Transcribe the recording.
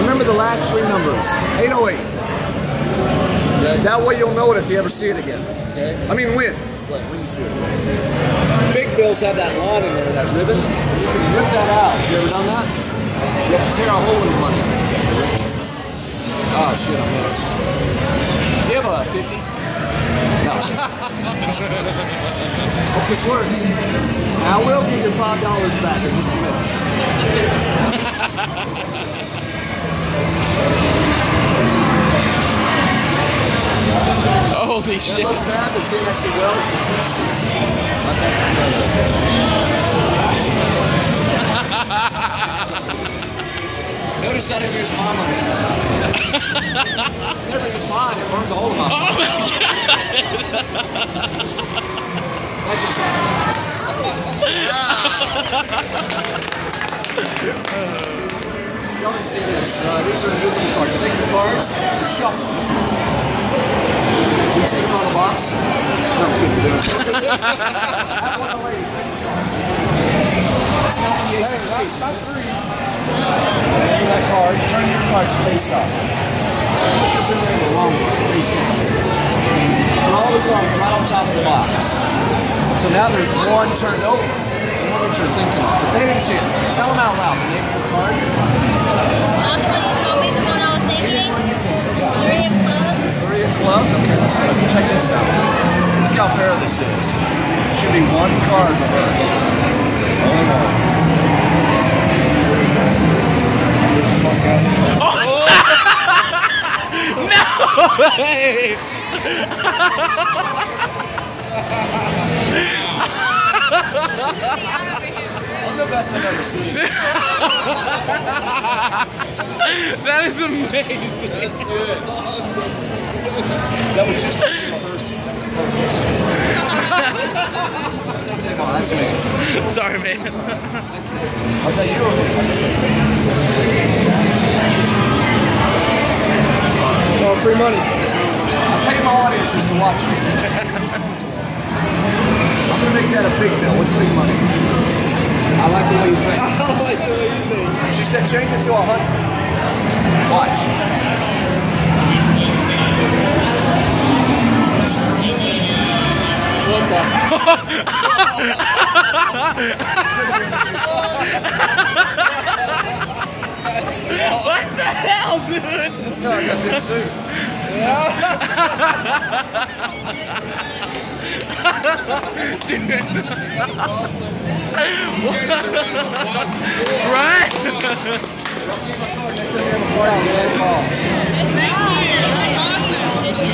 Remember the last three numbers. 808. Okay. That way you'll know it if you ever see it again. Okay. I mean win. When you see it. Big bills have that line in there, that ribbon. You can rip that out. You ever done that? You have to tear a hole in the money. Oh shit, I missed. Do you have a 50? No. Hope this works. I will give you $5 back in just a minute. Holy shit. That looks bad, but see it actually well is the pieces. Notice I didn't use mine on it. Never use mine, it burns a hole in my Oh my I just Y'all didn't see this. These are invisible cards. Take the cards and shuffle. You take them out of the box. No, I'm kidding. Have one of the ladies pick the card. That's not the ace of spades. Not three. Take that card, turn your cards face up. Put yours in there the wrong way, face down. Put all the cards right on top of the box. So now there's one turn. Nope. I know what you're thinking of. But they didn't see it. Tell them out loud the name of the card. Not the one you told me, the one I was thinking. Three of clubs. Three of club? Okay, so check this out. Look how fair this is. Should be one card reversed. Only one. No way! I'm the best I've ever seen. That is amazing. That's good. Awesome. That was just rehearsed. That was perfect. Come on, that's me. Sorry, man. Was that you or me? I think that's me. Oh, free money. I pay my audiences to watch me. I'm gonna make that a big bill. What's big money? I like the way you think. I like the way you think. She said change it to 100. Watch. What the? What the hell, dude? That's how I got this suit. Dude. That's awesome. Right? Next time you have a party, you let calls. It's awesome tradition.